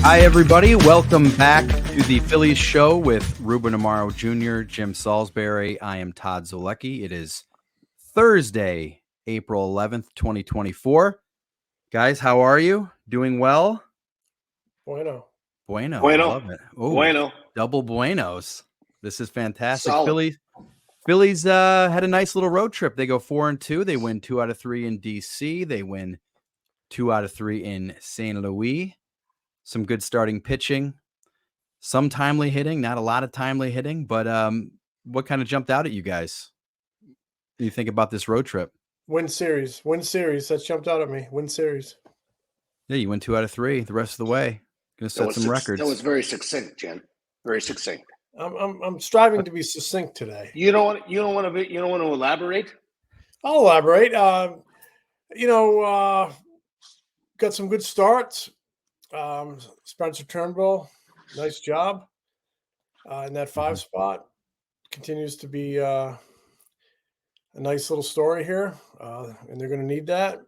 Hi, everybody. Welcome back to the Phillies show with Ruben Amaro Jr., Jim Salisbury. I am Todd Zolecki. It is Thursday, April 11th, 2024. Guys, how are you? Doing well? Bueno. I love it. Oh, double buenos. This is fantastic. Solid. Phillies had a nice little road trip. They go 4-2. They win 2 out of 3 in D.C. They win 2 out of 3 in St. Louis. Some good starting pitching, some timely hitting, not a lot of timely hitting, but what kind of jumped out at you guys? What do you think about this road trip? Win series. That jumped out at me. Win series. Yeah, you win 2 out of 3 the rest of the way. Gonna set some records. That was very succinct, Jen. Very succinct. I'm striving to be succinct today. You don't want to elaborate? I'll elaborate. Got some good starts. Spencer Turnbull, nice job in that 5 spot. Continues to be a nice little story here, and they're going to need that.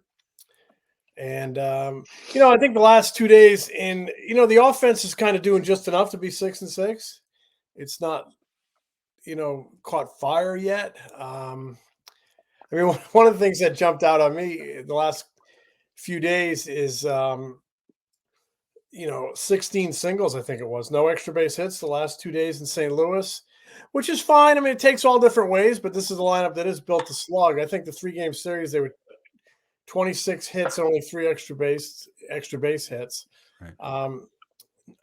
And I think the last 2 days the offense is kind of doing just enough to be 6-6. It's not caught fire yet. One of the things that jumped out on me the last few days is 16 singles, I think it was. No extra base hits the last 2 days in St. Louis, which is fine. I mean, it takes all different ways, but this is a lineup that is built to slug. I think the 3-game series, they were 26 hits, only 3 extra base hits. Right.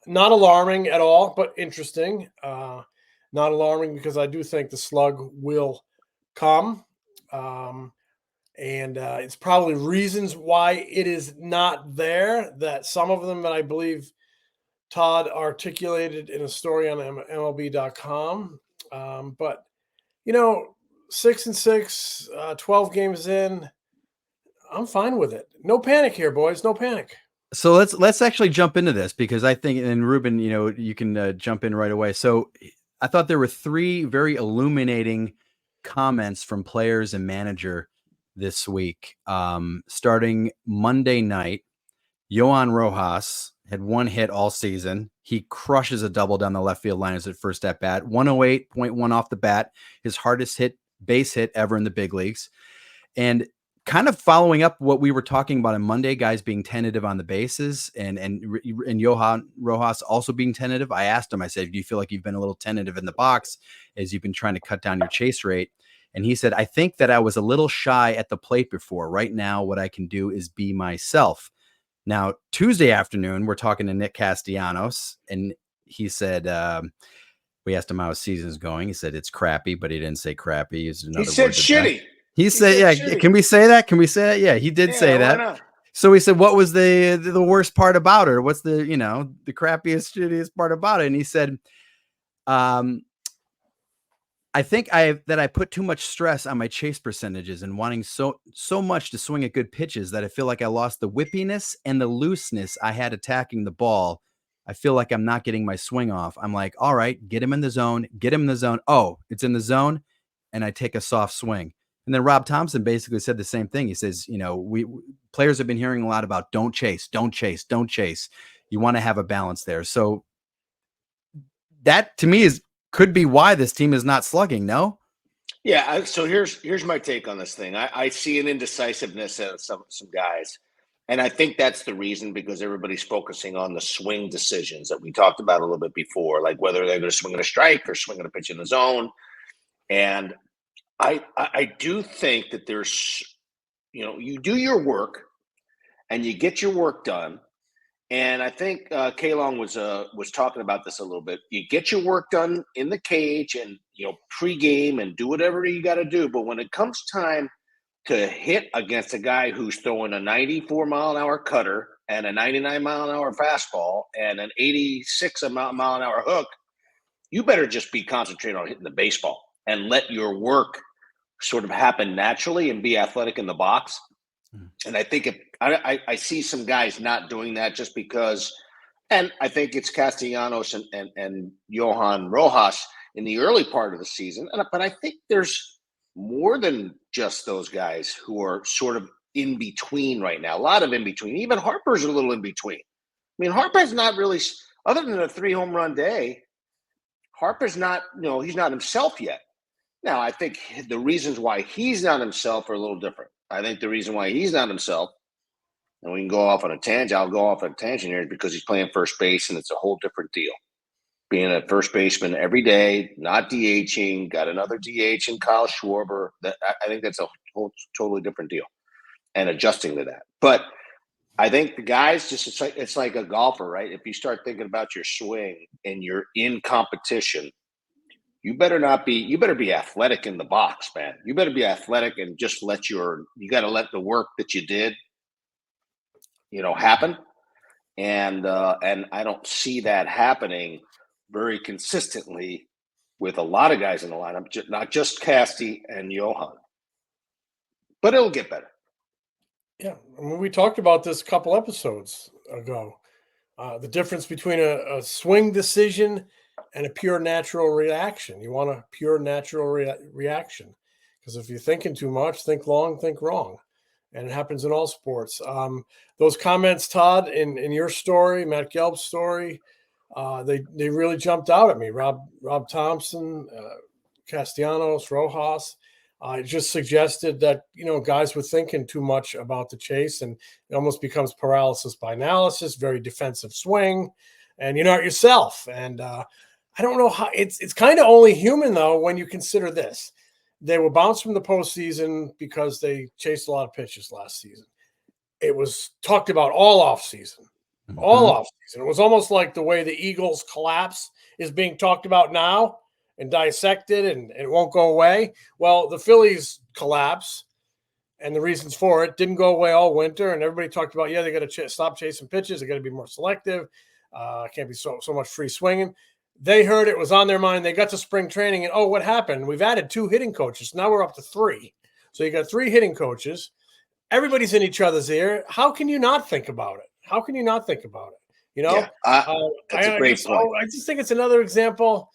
Not alarming at all, but interesting. Not alarming because I do think the slug will come. And it's probably reasons why it is not there, that some of them that I believe Todd articulated in a story on MLB.com. But 6-6, 12 games in, I'm fine with it. No panic here, boys. No panic. So let's actually jump into this, because I think, and Ruben, you can jump in right away. So I thought there were 3 very illuminating comments from players and manager this week. Starting Monday night, Johan Rojas had 1 hit all season. He crushes a double down the left field line as at first at bat. 108.1 off the bat, his hardest base hit ever in the big leagues. And kind of following up what we were talking about on Monday, guys being tentative on the bases and Johan Rojas also being tentative. I asked him, I said, do you feel like you've been a little tentative in the box as you've been trying to cut down your chase rate? And he said, I think that I was a little shy at the plate before. Right now, what I can do is be myself. Now, Tuesday afternoon, we're talking to Nick Castellanos, and he said, we asked him how his season's going. He said it's crappy, but he didn't say crappy. He said shitty. He said, yeah, shitty. Can we say that? Yeah, he did say that. Not? So he said, what was the worst part about it? What's the crappiest, shittiest part about it? And he said, I think I put too much stress on my chase percentages and wanting so much to swing at good pitches that I feel like I lost the whippiness and the looseness I had attacking the ball. I feel like I'm not getting my swing off. I'm like, all right, get him in the zone. Oh, it's in the zone. And I take a soft swing. And then Rob Thompson basically said the same thing. He says, we players have been hearing a lot about don't chase. You want to have a balance there. So that to me could be why this team is not slugging. No. Yeah. So here's my take on this thing. I see an indecisiveness of some guys. And I think that's the reason, because everybody's focusing on the swing decisions that we talked about a little bit before, like whether they're going to swing at a strike or swing at a pitch in the zone. And I do think that there's, you do your work and you get your work done. And I think Kalong was talking about this a little bit. You get your work done in the cage and, pregame and do whatever you got to do. But when it comes time to hit against a guy who's throwing a 94-mile-an-hour cutter and a 99-mile-an-hour fastball and an 86-mile-an-hour hook, you better just be concentrated on hitting the baseball and let your work sort of happen naturally and be athletic in the box. And I think I see some guys not doing that just because, and I think it's Castellanos and Johan Rojas in the early part of the season. But I think there's more than just those guys who are sort of in between right now. A lot of in between. Even Harper's a little in between. mean, Harper's not really, other than a 3 home run day, Harper's not, he's not himself yet. Now, I think the reasons why he's not himself are a little different. I think the reason why he's not himself, and we can go off on a tangent, I'll go off on a tangent here, is because he's playing first base, and it's a whole different deal. Being a first baseman every day, not DHing, got another DH in Kyle Schwarber. I think that's a whole totally different deal, and adjusting to that. But I think the guys it's like a golfer, right? If you start thinking about your swing and you're in competition, you better be athletic in the box, man. You better be athletic and just you got to let the work that you did, happen. And I don't see that happening very consistently with a lot of guys in the lineup, not just Casty and Johan, but it'll get better. Yeah, I mean, we talked about this a couple episodes ago. The difference between a swing decision and a pure natural reaction. You want a pure natural reaction, because if you're thinking too much, think long, think wrong. And it happens in all sports. Those comments, Todd, in your story, Matt Gelb's story, they really jumped out at me. Rob Thompson, Castellanos, Rojas. It just suggested that, guys were thinking too much about the chase, and it almost becomes paralysis by analysis, very defensive swing, and you're not yourself. And I don't know how it's kind of only human, though, when you consider this. They were bounced from the postseason because they chased a lot of pitches last season. It was talked about all offseason. All offseason. It was almost like the way the Eagles collapse is being talked about now and dissected, and it won't go away. Well, the Phillies collapse and the reasons for it didn't go away all winter, and everybody talked about, they got to stop chasing pitches. They got to be more selective. Can't be so much free swinging. They heard it was on their mind. They got to spring training, and what happened? We've added 2 hitting coaches. Now we're up to 3. So you got 3 hitting coaches. Everybody's in each other's ear. How can you not think about it? How can you not think about it? Yeah, that's a great point. I just think it's another example,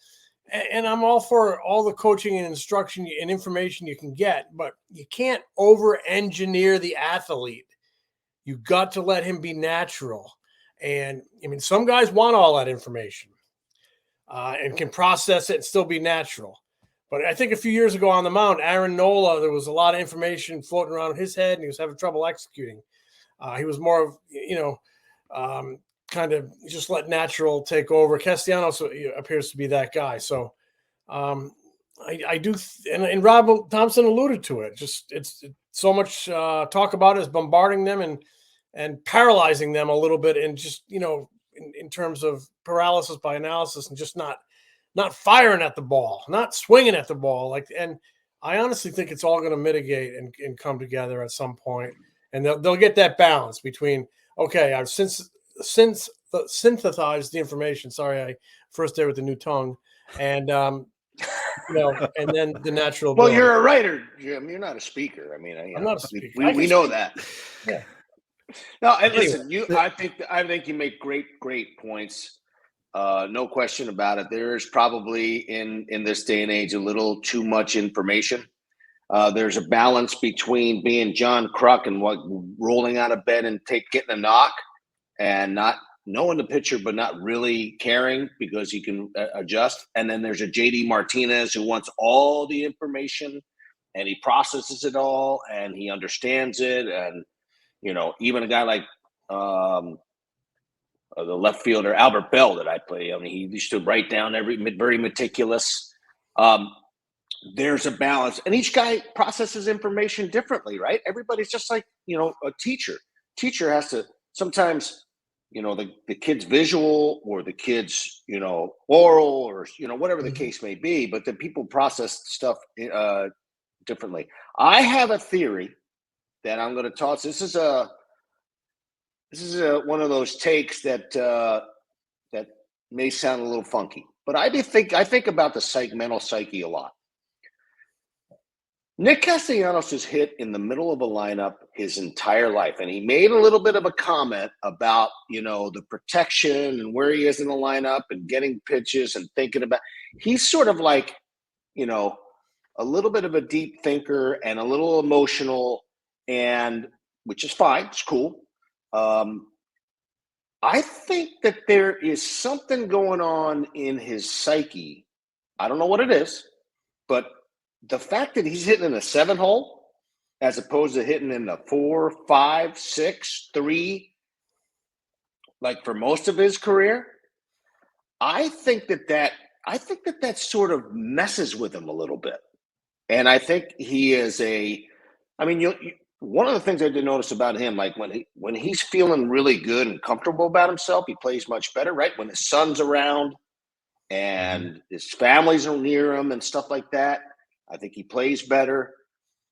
and I'm all for all the coaching and instruction and information you can get, but you can't over-engineer the athlete. You got to let him be natural. And, I mean, some guys want all that information. And can process it and still be natural. But I think a few years ago on the mound, Aaron Nola, there was a lot of information floating around his head, and he was having trouble executing. He was more of, kind of just let natural take over. Castellanos appears to be that guy. So I do, and Rob Thompson alluded to it. Just it's so much talk about it is bombarding them and paralyzing them a little bit, and just in terms of paralysis by analysis, and just not firing at the ball, not swinging at the ball. And I honestly think it's all going to mitigate and come together at some point, and they'll get that balance between, okay, I've since synthesized the information. Sorry, I first day with the new tongue, and and then the natural. Well, you're a writer, Jim. You're not a speaker. I mean, I'm not a speaker. We know that. Yeah. No, and listen, I think you make great points. No question about it. There is probably in this day and age a little too much information. There's a balance between being John Kruk and rolling out of bed and getting a knock, and not knowing the pitcher but not really caring because he can adjust. And then there's a JD Martinez who wants all the information, and he processes it all and he understands it. And even a guy like the left fielder Albert Bell that I play, I mean, he used to write down very meticulous. There's a balance, and each guy processes information differently, right? Everybody's just like a teacher. Teacher has to sometimes, the kid's visual or the kid's oral or whatever the case may be, but the people process stuff differently. I have a theory that I'm going to toss. This is one of those takes that may sound a little funky, but I think about the mental psyche a lot. Nick Castellanos has hit in the middle of a lineup his entire life, and he made a little bit of a comment about the protection and where he is in the lineup and getting pitches and thinking about. He's sort of like a little bit of a deep thinker and a little emotional, and which is fine. It's cool. I think that there is something going on in his psyche. I don't know what it is, but the fact that he's hitting in a 7 hole as opposed to hitting in the 4, 5, 6, 3, like for most of his career, I think that sort of messes with him a little bit. And I think he is one of the things I did notice about him, like when he's feeling really good and comfortable about himself, he plays much better, right? When his son's around and his families are near him and stuff like that, I think he plays better.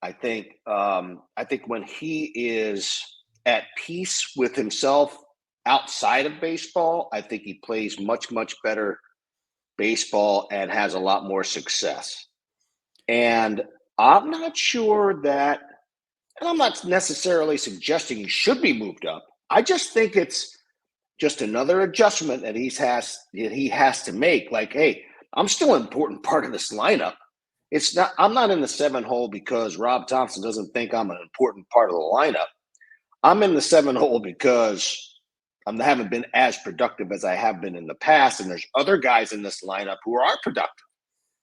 I think when he is at peace with himself outside of baseball, I think he plays much, much better baseball and has a lot more success. And I'm not sure that, and I'm not necessarily suggesting he should be moved up. I just think it's just another adjustment that he has to make. Like, hey, I'm still an important part of this lineup. I'm not in the 7 hole because Rob Thompson doesn't think I'm an important part of the lineup. I'm in the 7 hole because I haven't been as productive as I have been in the past. And there's other guys in this lineup who are productive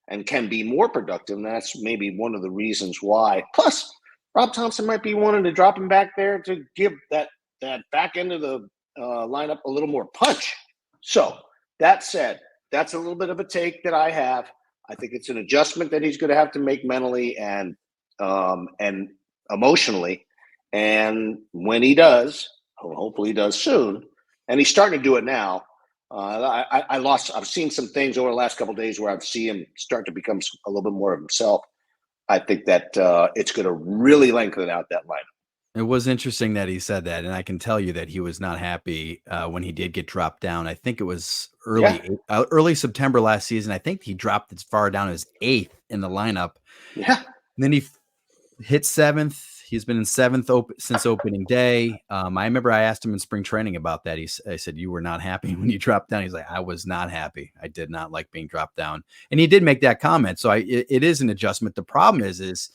and can be more productive. And that's maybe one of the reasons why. Plus, Rob Thompson might be wanting to drop him back there to give that back end of the lineup a little more punch. So that said, that's a little bit of a take that I have. I think it's an adjustment that he's going to have to make mentally and emotionally. And when he does, hopefully he does soon, and he's starting to do it now. I've seen some things over the last couple of days where I've seen him start to become a little bit more of himself. I think that it's going to really lengthen out that lineup. It was interesting that he said that, and I can tell you that he was not happy when he did get dropped down. I think it was early September last season. I think he dropped as far down as 8th in the lineup. Yeah. And then he hit 7th. He's been in 7th since opening day. I remember I asked him in spring training about that. I said, "You were not happy when you dropped down." He's like, "I was not happy. I did not like being dropped down." And he did make that comment. So it is an adjustment. The problem is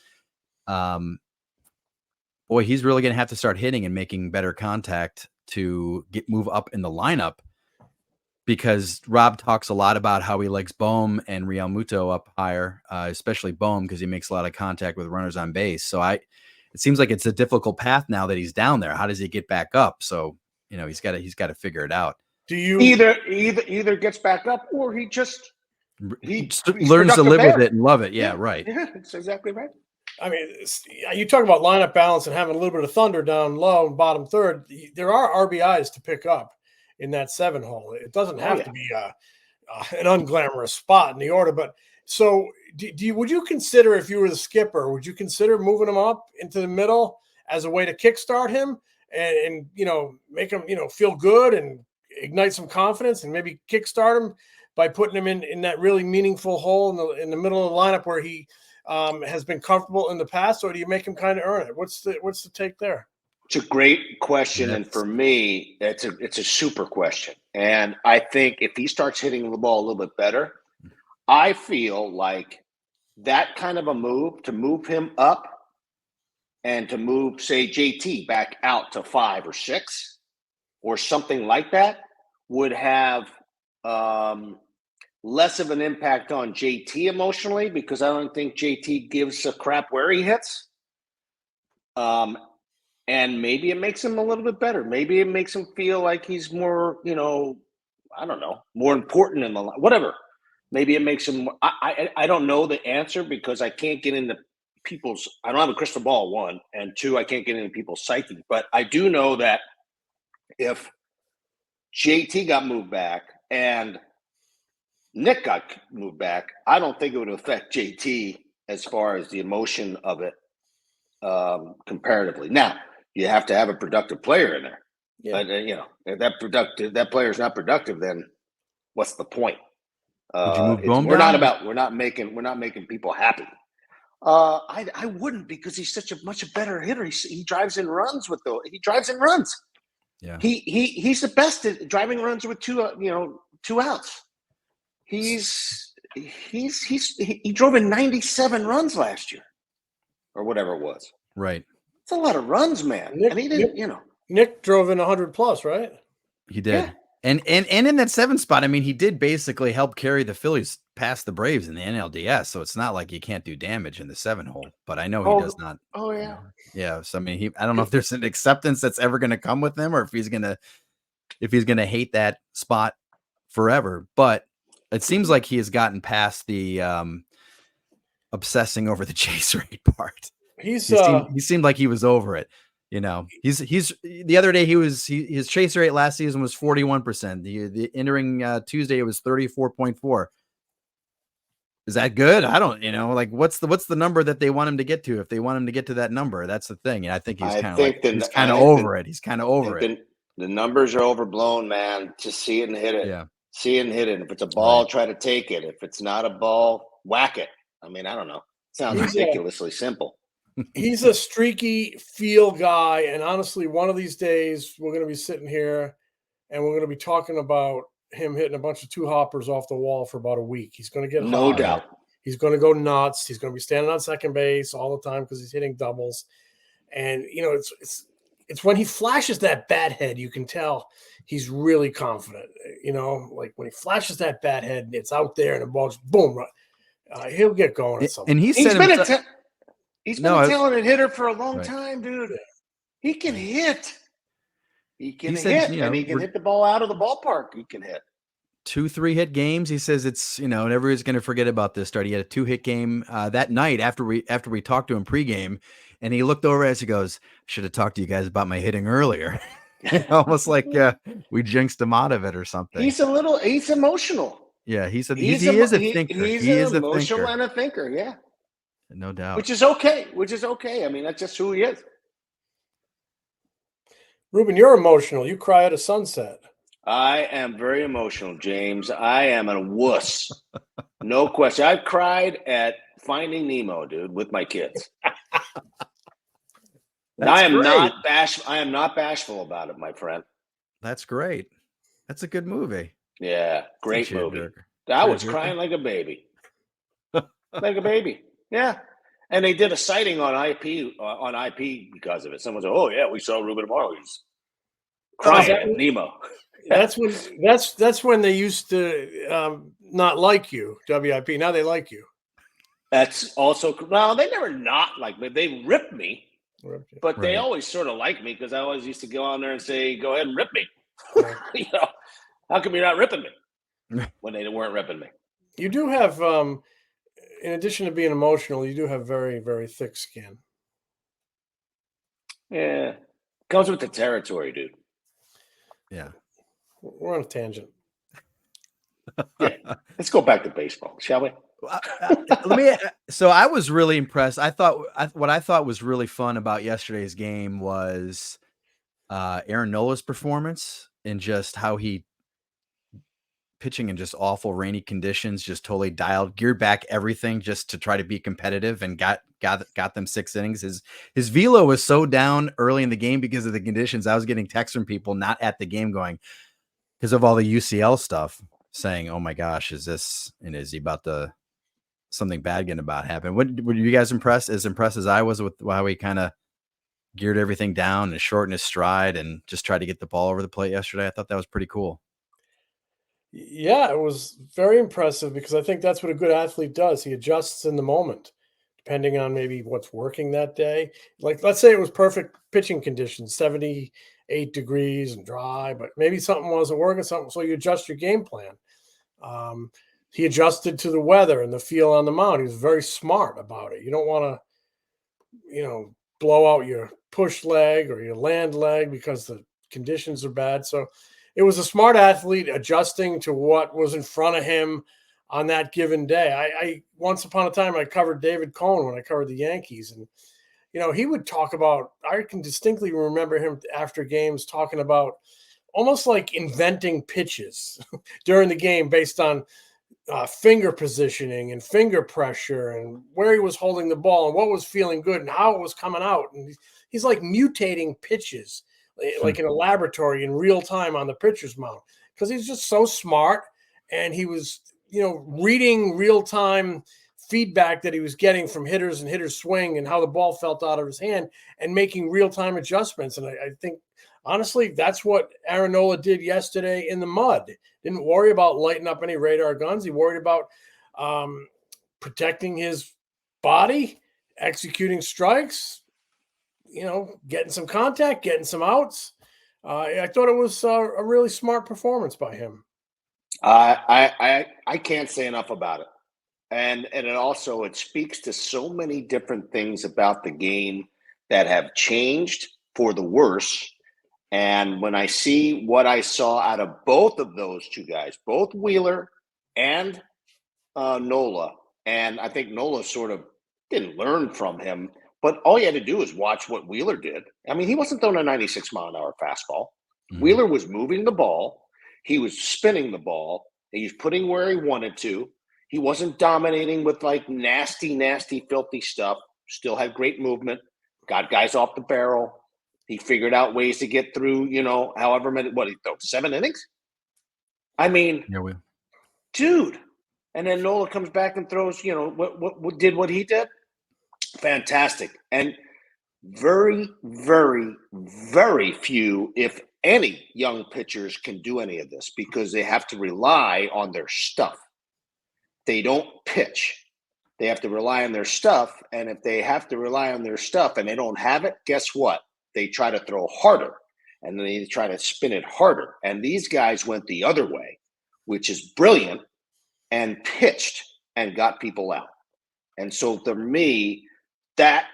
boy, he's really going to have to start hitting and making better contact to move up in the lineup, because Rob talks a lot about how he likes Bohm and Real Muto up higher, especially Bohm, because he makes a lot of contact with runners on base. So it seems like it's a difficult path now that he's down there. How does he get back up? So, he's got to figure it out. Do you either gets back up, or he learns to live with it and love it. Yeah, right. Yeah, that's exactly right. I mean, you talk about lineup balance and having a little bit of thunder down low and bottom third. There are RBIs to pick up in that 7 hole. It doesn't have to be an unglamorous spot in the order. But so, would you consider, if you were the skipper, would you consider moving him up into the middle as a way to kickstart him and make him feel good and ignite some confidence, and maybe kickstart him by putting him in that really meaningful hole in the middle of the lineup where he has been comfortable in the past, or do you make him kind of earn it? What's the take there? It's a great question, and for me, it's a super question. And I think if he starts hitting the ball a little bit better, I feel like that kind of a move to move him up and to move, say, JT back out to 5 or 6 or something like that would have less of an impact on JT emotionally, because I don't think JT gives a crap where he hits. And maybe it makes him a little bit better. Maybe it makes him feel like he's more, I don't know, more important in the line, whatever. Maybe it makes him, I don't know the answer, because I can't get into I don't have a crystal ball, 1, and 2, I can't get into people's psyche. But I do know that if JT got moved back and Nick got moved back, I don't think it would affect JT as far as the emotion of it comparatively. Now, you have to have a productive player in there. Yeah. But, if that player is not productive, then what's the point? Would you move Bohm we're down? we're not making people happy. I wouldn't, because he's such a much better hitter. He drives in runs he drives in runs. Yeah. He's the best at driving runs with 2 outs. He drove in 97 runs last year, or whatever it was. Right. It's a lot of runs, man. And he didn't, Nick drove in 100 plus, right? He did. Yeah. And in that 7 spot, I mean, he did basically help carry the Phillies past the Braves in the NLDS, so it's not like you can't do damage in the 7 hole, but I know he does not. Oh yeah. Yeah, so I mean, I don't know if there's an acceptance that's ever going to come with him, or if he's going to hate that spot forever, but it seems like he has gotten past the obsessing over the chase rate part. He seemed like he was over it. He's the other day his chase rate last season was 41%. The entering Tuesday it was 34.4. Is that good? I don't, like what's the number that they want him to get to? If they want him to get to that number, that's the thing. And I think he's kind of over it. He's kind of over it. The numbers are overblown, man. Just see it and hit it. Yeah. See it and hit it. If it's a ball, try to take it. If it's not a ball, whack it. I mean, I don't know. It sounds ridiculously simple. He's a streaky feel guy. And honestly, one of these days we're going to be sitting here and we're going to be talking about him hitting a bunch of 2-hoppers off the wall for about a week. He's going to get no hot. doubt. He's going to go nuts. He's going to be standing on second base all the time because he's hitting doubles. And, it's when he flashes that bat head, you can tell he's really confident. Like when he flashes that bat head, it's out there and the ball's boom. He'll get going at some point. And he's been a talented hitter for a long time, dude. He can hit. He can hit, and he can hit the ball out of the ballpark. He can hit 2-3 hit games. He says it's everybody's going to forget about this start. He had a 2-hit game that night after we talked to him pregame, and he looked over at us. He goes, "Should have talked to you guys about my hitting earlier." Almost like we jinxed him out of it or something. He's emotional. Yeah, he is a thinker. He's an emotional and a thinker. Yeah, no doubt. Which is okay. I mean, that's just who he is. Ruben, you're emotional. You cry at a sunset. I am very emotional, James. I am a wuss. No question. I've cried at Finding Nemo, dude, with my kids. I am not bashful about it, my friend. That's great. That's a good movie. Yeah, great movie. I was crying like a baby. Like a baby. Yeah. And they did a sighting on IP because of it. Someone said, "Oh yeah, we saw Ruben tomorrow. He's crying at Nemo." That's when they used to not like you, WIP. Now they like you. That's also they never not like me. They ripped me, but they always sort of like me because I always used to go on there and say, "Go ahead and rip me." How come you're not ripping me when they weren't ripping me? You do have. In addition to being emotional, you do have very, very thick skin. Yeah. Comes with the territory, dude. Yeah. We're on a tangent. Yeah. Let's go back to baseball, shall we? So I was really impressed. What I thought was really fun about yesterday's game was Aaron Nola's performance and just how he pitching in just awful rainy conditions, just totally geared back everything just to try to be competitive and got them 6 innings. His velo was so down early in the game because of the conditions. I was getting texts from people not at the game going because of all the UCL stuff saying, "Oh my gosh, is he about to something bad getting about to happen?" Were you guys as impressed as I was with how he kind of geared everything down and shortened his stride and just tried to get the ball over the plate yesterday? I thought that was pretty cool. Yeah, it was very impressive because I think that's what a good athlete does. He adjusts in the moment, depending on maybe what's working that day. Like, let's say it was perfect pitching conditions, 78 degrees and dry, but maybe something wasn't working, so you adjust your game plan. He adjusted to the weather and the feel on the mound. He was very smart about it. You don't want to, blow out your push leg or your land leg because the conditions are bad. So it was a smart athlete adjusting to what was in front of him on that given day. I once upon a time, I covered David Cohn when I covered the Yankees. And, he would talk about, I can distinctly remember him after games talking about almost like inventing pitches during the game based on finger positioning and finger pressure and where he was holding the ball and what was feeling good and how it was coming out. And he's like mutating pitches like in a laboratory in real time on the pitcher's mound because he's just so smart. And he was, reading real time feedback that he was getting from hitters and hitters swing and how the ball felt out of his hand and making real time adjustments. And I think honestly, that's what Aaron Nola did yesterday in the mud. Didn't worry about lighting up any radar guns. He worried about protecting his body, executing strikes, getting some contact, getting some outs. I thought it was a really smart performance by him. I can't say enough about it. And it speaks to so many different things about the game that have changed for the worse. And when I see what I saw out of both of those two guys, both Wheeler and Nola, and I think Nola sort of didn't learn from him, but all you had to do is watch what Wheeler did. I mean, he wasn't throwing a 96-mile-an-hour fastball. Mhm. Wheeler was moving the ball. He was spinning the ball. He was putting where he wanted to. He wasn't dominating with like nasty, filthy stuff. Still had great movement. Got guys off the barrel. He figured out ways to get through, however many, he threw 7 innings? I mean, dude. And then Nola comes back and throws, what he did? Fantastic. And very, very, very few, if any, young pitchers can do any of this because they have to rely on their stuff. They don't pitch. They have to rely on their stuff. And if they have to rely on their stuff and they don't have it, guess what? They try to throw harder and then they try to spin it harder. And these guys went the other way, which is brilliant, and pitched and got people out. And so for me, that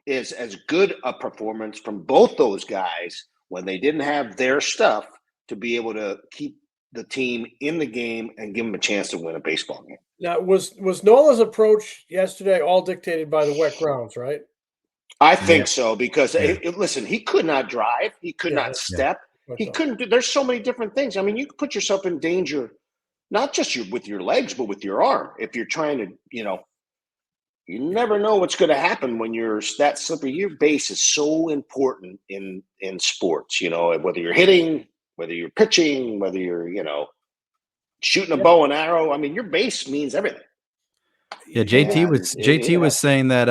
is as good a performance from both those guys when they didn't have their stuff to be able to keep the team in the game and give them a chance to win a baseball game. Now, was Nola's approach yesterday all dictated by the wet grounds, right? I think so because, listen, he could not drive. He could not step. He couldn't do – there's so many different things. I mean, you could put yourself in danger not just with your legs but with your arm if you're trying to, you never know what's going to happen when you're that slippery. Your base is so important in sports, whether you're hitting, whether you're pitching, whether you're, shooting a bow and arrow. I mean, your base means everything. Yeah, JT was saying that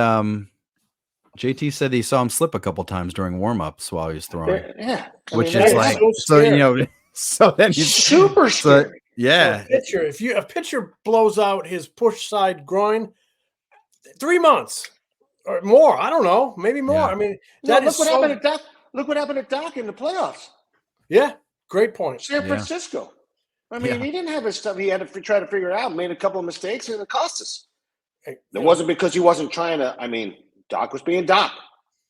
JT said he saw him slip a couple times during warm-ups while he was throwing. Yeah. Which is like so then he's super scary. Yeah. So if a pitcher blows out his push side groin, 3 months or more, I don't know, maybe more. Yeah. I mean, look what happened to Doc. Look what happened to Doc in the playoffs. Yeah, great point. San Francisco. I mean, he didn't have his stuff. He had to try to figure it out. Made a couple of mistakes, and it cost us. It wasn't because he wasn't trying to. I mean, Doc was being Doc,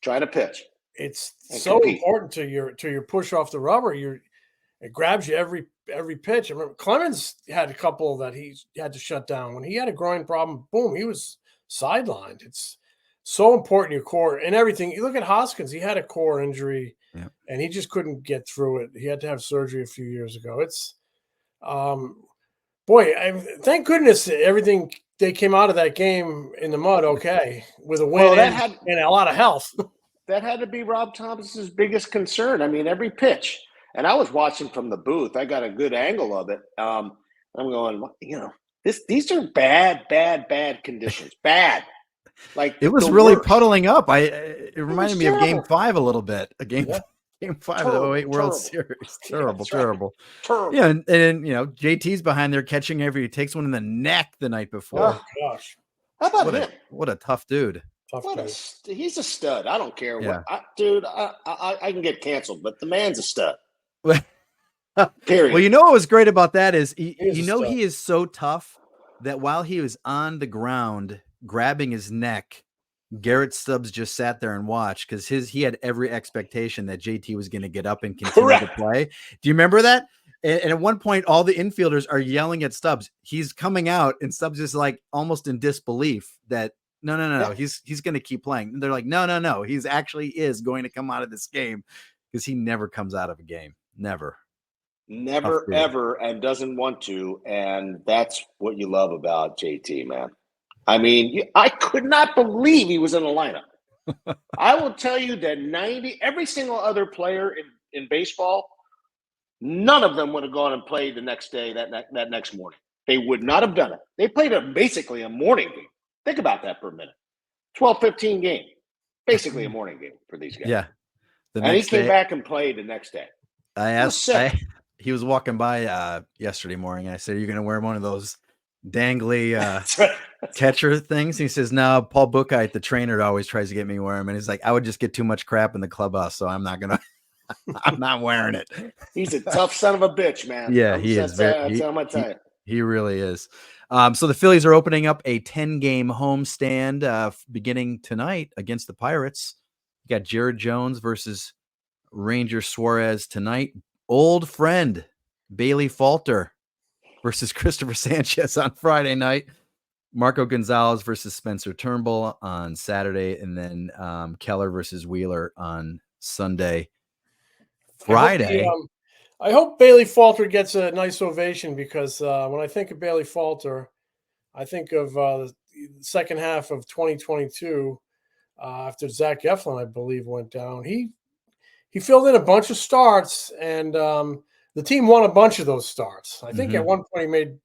trying to pitch. It's so important to your push off the rubber. It grabs you every pitch. I remember Clemens had a couple that he had to shut down when he had a groin problem. Boom, he was sidelined. It's so important, your core and everything. You look at Hoskins; he had a core injury, and he just couldn't get through it. He had to have surgery a few years ago. It's thank goodness everything. They came out of that game in the mud okay with a win and a lot of health. That had to be Rob Thomas's biggest concern. I mean, every pitch. And I was watching from the booth. I got a good angle of it. I'm going, these are bad conditions. Bad. Like it was really puddling up. It reminded me of Game 5 a little bit. Game 5 of the 08 World Series. Terrible. Yeah, and JT's behind there catching he takes one in the neck the night before. Oh gosh. How about him? What a tough dude. He's a stud. I don't care what I can get canceled, but the man's a stud. Period. Well, what was great about that is he is so tough that while he was on the ground grabbing his neck, Garrett Stubbs just sat there and watched because he had every expectation that JT was going to get up and continue to play. Do you remember that? And at one point, all the infielders are yelling at Stubbs. He's coming out, and Stubbs is like almost in disbelief that no. He's going to keep playing. And they're like, no. He's actually is going to come out of this game because he never comes out of a game. Never, ever, and doesn't want to. And that's what you love about JT, man. I mean, I could not believe he was in the lineup. I will tell you that every single other player in baseball, none of them would have gone and played the next day, that next morning. They would not have done it. They played basically a morning game. Think about that for a minute. 12-15 game. Basically a morning game for these guys. Yeah. the And he next came day. back and played the next day. I He was asked. sick. He was walking by yesterday morning. I said, "Are you going to wear one of those dangly That's right. catcher things?" He says, "No, Paul Bookite, the trainer, always tries to get me wearing them." And he's like, "I would just get too much crap in the clubhouse, so I'm not gonna. I'm not wearing it." He's a tough son of a bitch, man. Yeah, he is. That's what I'm gonna tell you. He really is. So the Phillies are opening up a 10-game homestand beginning tonight against the Pirates. You got Jared Jones versus Ranger Suarez tonight. Old friend Bailey Falter versus Christopher Sanchez on Friday night. Marco Gonzalez versus Spencer Turnbull on Saturday, and then Keller versus Wheeler on Sunday. Friday. I hope Bailey Falter gets a nice ovation, because when I think of Bailey Falter, I think of the second half of 2022 after Zach Eflin, I believe, went down. He filled in a bunch of starts, and the team won a bunch of those starts. I think at one point he made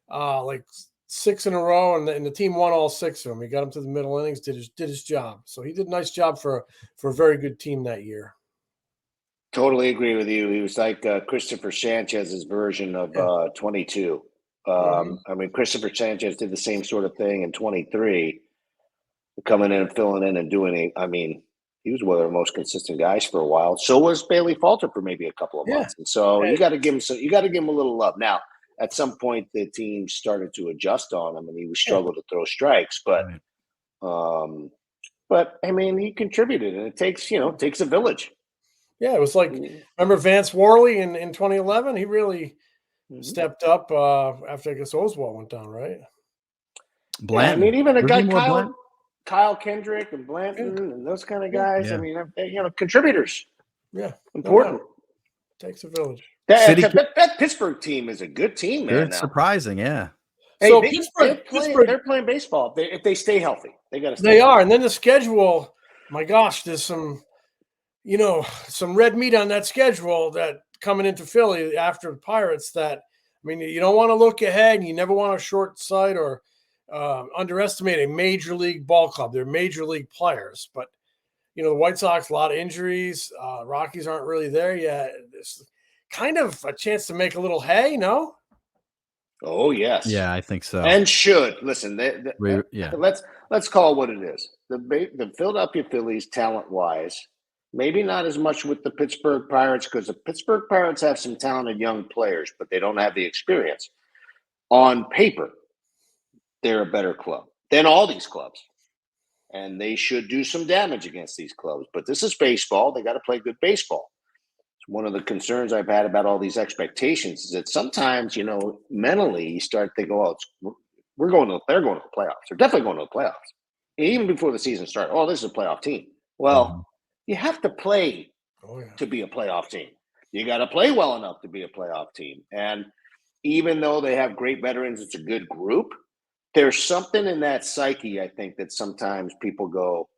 like 6 in a row, and the team won all 6 of them. He got him to the middle innings, did his job. So he did a nice job for a very good team that year. Totally agree with you. He was like Christopher Sanchez's version of 22. I mean, Christopher Sanchez did the same sort of thing in 23, coming in and filling in and doing it. I mean, he was one of the most consistent guys for a while. So was Bailey Falter for maybe a couple of months. And so you got to give him a little love. Now, at some point, the team started to adjust on him, and he was struggled to throw strikes. But, I mean, he contributed, and it takes a village. Yeah, it was like, remember Vance Worley in 2011? He really stepped up after, I guess, Oswald went down, right? Blanton. Yeah, I mean, even a guy Blanton? Kyle Kendrick and Blanton and those kind of guys. I mean, contributors. Yeah, important. Takes a village. That Pittsburgh team is a good team, man. Good, surprising, yeah. Hey, so Pittsburgh, they're playing baseball. If they stay healthy, they got to. They are, and then the schedule. My gosh, there's some red meat on that schedule that coming into Philly after the Pirates. That, I mean, you don't want to look ahead, and you never want to short sight or underestimate a major league ball club. They're major league players, but the White Sox, a lot of injuries. Rockies aren't really there yet. It's kind of a chance to make a little hay, no? Oh yes, yeah, I think so. And should listen. Let's call it what it is. The Philadelphia Phillies, talent-wise, maybe not as much with the Pittsburgh Pirates, because the Pittsburgh Pirates have some talented young players, but they don't have the experience. On paper, they're a better club than all these clubs, and they should do some damage against these clubs. But this is baseball. They got to play good baseball. It's one of the concerns I've had about all these expectations is that sometimes, mentally you start thinking, oh, they're going to the playoffs. They're definitely going to the playoffs. And even before the season started, oh, this is a playoff team. Well, you have to play to be a playoff team. You got to play well enough to be a playoff team. And even though they have great veterans, it's a good group. There's something in that psyche, I think, that sometimes people go,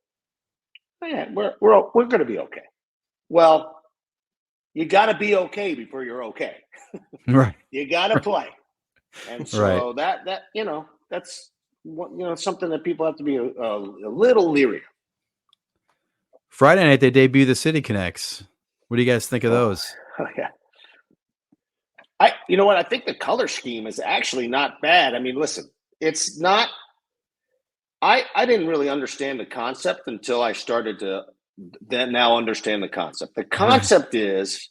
man, we're going to be okay. Well, you got to be okay before you're okay. Right. You got to play. And so that's something that people have to be a little leery of. Friday night, they debut the City Connects. What do you guys think of those? Oh, yeah. I think the color scheme is actually not bad. I mean, listen, it's not – I didn't really understand the concept until I started to then now understand the concept. The concept is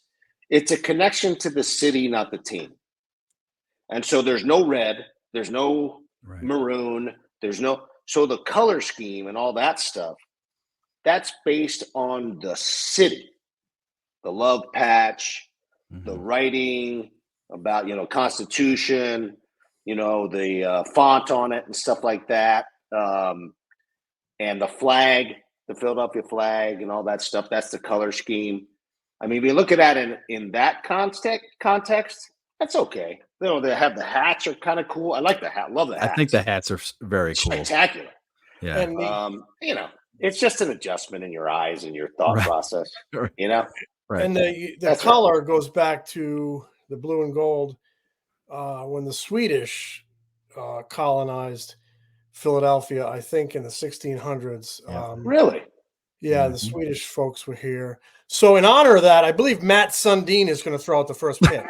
it's a connection to the city, not the team. And so there's no red, there's no maroon, so the color scheme and all that stuff, that's based on the city, the love patch, the writing about, Constitution, the font on it and stuff like that. And the flag, the Philadelphia flag and all that stuff, that's the color scheme. I mean, if you look at that in that context, that's okay. They have the hats are kind of cool. I like the hat. Love the hats. I think the hats are very cool. Spectacular. Yeah. And it's just an adjustment in your eyes and your thought process, Right. And the color goes back to the blue and gold when the Swedish colonized Philadelphia, I think in the 1600s. Really? Yeah, the Swedish folks were here. So in honor of that, I believe Matt Sundin is going to throw out the first pitch.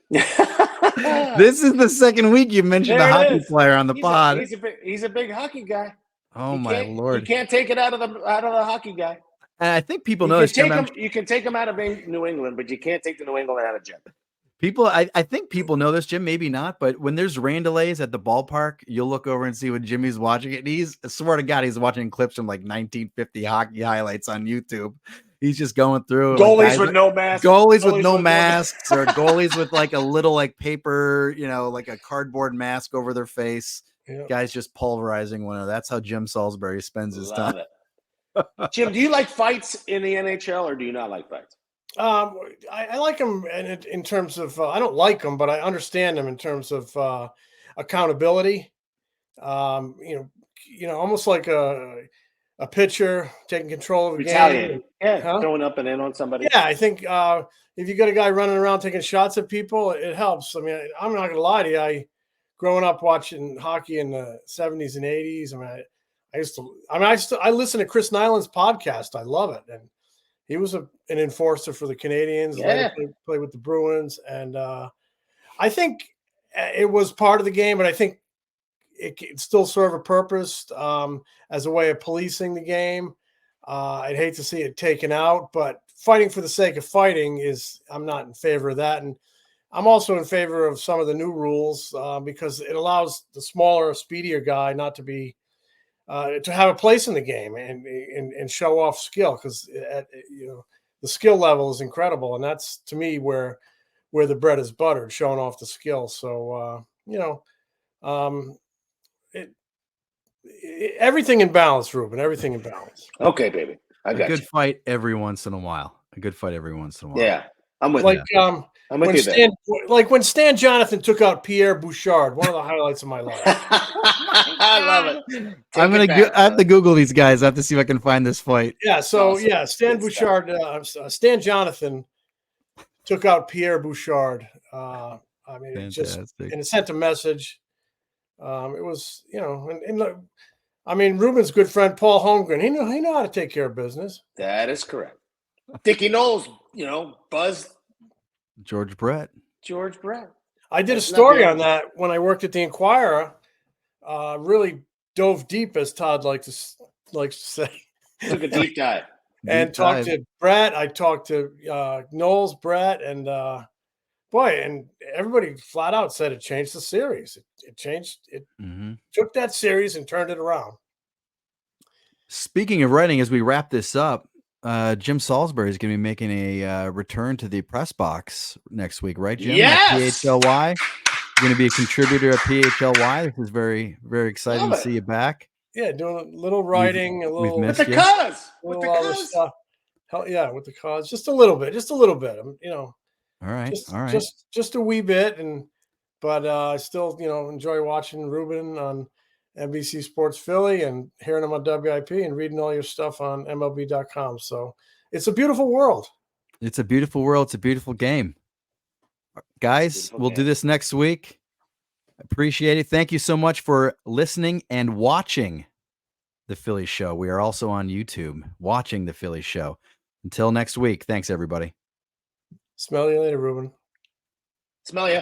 This is the second week you mentioned a hockey player on the pod. He's a big hockey guy. Oh my Lord! You can't take it out of the hockey guy. And I think people know this. You can take him out of New England, but you can't take the New England out of Jim. I think people know this, Jim. Maybe not, but when there's rain delays at the ballpark, you'll look over and see when Jimmy's watching it. I swear to God, he's watching clips from like 1950 hockey highlights on YouTube. He's just going through goalies with no masks, goalies with no masks, or goalies with like a little like paper, like a cardboard mask over their face. Yep. Guys just pulverizing one another. That's how Jim Salisbury spends his time. Jim, do you like fights in the NHL or do you not like fights? I like them in terms of I don't like them, but I understand them in terms of accountability. Almost like a pitcher taking control of a game. Yeah, throwing up and in on somebody. Yeah, I think if you got a guy running around taking shots at people, it helps. I mean, I'm not gonna lie to you. Growing up watching hockey in the 70s and 80s, I listen to Chris Nyland's podcast. I love it, and he was an enforcer for the Canadians. Yeah, played with the Bruins, and I think it was part of the game, but I think it can still serve a purpose as a way of policing the game. I'd hate to see it taken out, but fighting for the sake of fighting I'm not in favor of that. And I'm also in favor of some of the new rules because it allows the smaller, speedier guy not to be to have a place in the game and show off skill, because the skill level is incredible, and that's to me where the bread is buttered, showing off the skill. So everything in balance, Ruben. Everything in balance. Okay, baby. I got a good fight every once in a while. Yeah, I'm with you. I'm with you when Stan Jonathan took out Pierre Bouchard, one of the highlights of my life. I love it. I have to Google these guys. I have to see if I can find this fight. Yeah. So awesome. Stan Bouchard, Stan Jonathan took out Pierre Bouchard. It sent a message. It was, Ruben's good friend Paul Holmgren. He knew how to take care of business. That is correct. Dickie Knowles, Buzz. George Brett. I did a story on that when I worked at the Inquirer. Really dove deep, as Todd likes to say. Took a deep dive. And talked to Brett. I talked to Knowles, Brett, and and everybody flat out said it changed the series. It changed. It took that series and turned it around. Speaking of writing, as we wrap this up, Jim Salisbury is going to be making a return to the press box next week, right, Jim? Yes. PHLY. You're going to be a contributor at PHLY. This is very, very exciting to see you back. Yeah, doing a little writing, with the cause. With the cause. Stuff. Hell yeah, with the cause. Just a little bit. All right. Just a wee bit, but I still, enjoy watching Ruben on NBC Sports Philly and hearing him on WIP and reading all your stuff on MLB.com. So it's a beautiful world. It's a beautiful world. It's a beautiful game. Guys, we'll do this next week. Appreciate it. Thank you so much for listening and watching the Phillies show. We are also on YouTube watching the Phillies show. Until next week. Thanks, everybody. Smell you later, Ruben. Smell you.